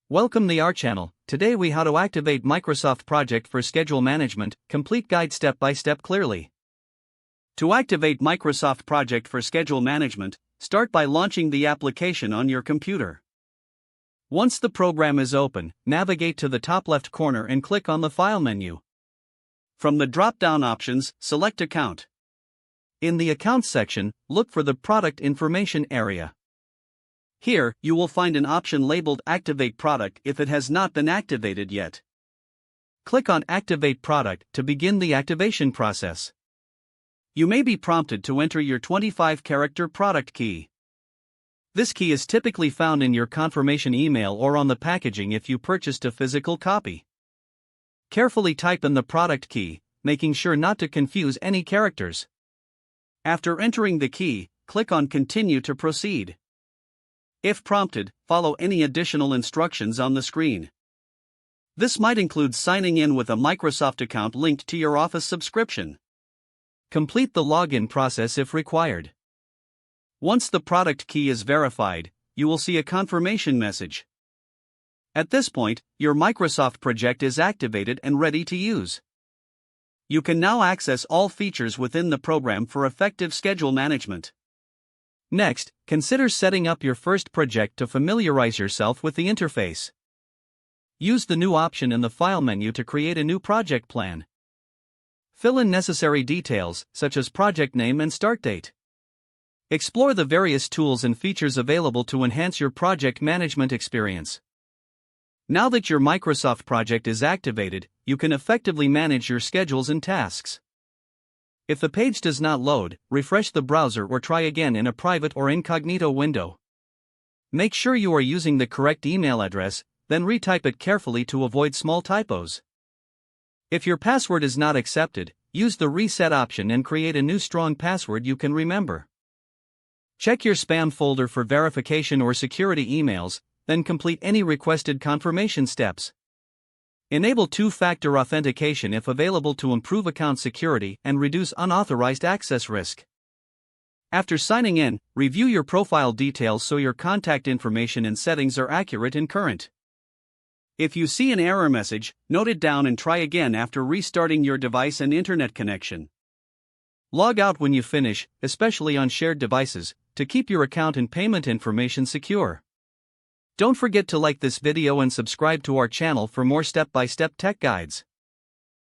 Welcome to our channel. Today we how to activate Microsoft Project for schedule management, complete guide step by step clearly. To activate Microsoft Project for schedule management, start by launching the application on your computer. Once the program is open, navigate to the top left corner and click on the File menu. From the drop-down options, select Account. In the Accounts section, look for the Product Information area. Here, you will find an option labeled Activate Product if it has not been activated yet. Click on Activate Product to begin the activation process. You may be prompted to enter your 25-character product key. This key is typically found in your confirmation email or on the packaging if you purchased a physical copy. Carefully type in the product key, making sure not to confuse any characters. After entering the key, click on Continue to proceed. If prompted, follow any additional instructions on the screen. This might include signing in with a Microsoft account linked to your Office subscription. Complete the login process if required. Once the product key is verified, you will see a confirmation message. At this point, your Microsoft project is activated and ready to use. You can now access all features within the program for effective schedule management. Next, consider setting up your first project to familiarize yourself with the interface. Use the new option in the File menu to create a new project plan. Fill in necessary details, such as project name and start date. Explore the various tools and features available to enhance your project management experience. Now that your Microsoft project is activated, you can effectively manage your schedules and tasks. If the page does not load, refresh the browser or try again in a private or incognito window. Make sure you are using the correct email address, then retype it carefully to avoid small typos. If your password is not accepted, use the reset option and create a new strong password you can remember. Check your spam folder for verification or security emails, then complete any requested confirmation steps. Enable two-factor authentication if available to improve account security and reduce unauthorized access risk. After signing in, review your profile details so your contact information and settings are accurate and current. If you see an error message, note it down and try again after restarting your device and internet connection. Log out when you finish, especially on shared devices, to keep your account and payment information secure. Don't forget to like this video and subscribe to our channel for more step-by-step tech guides.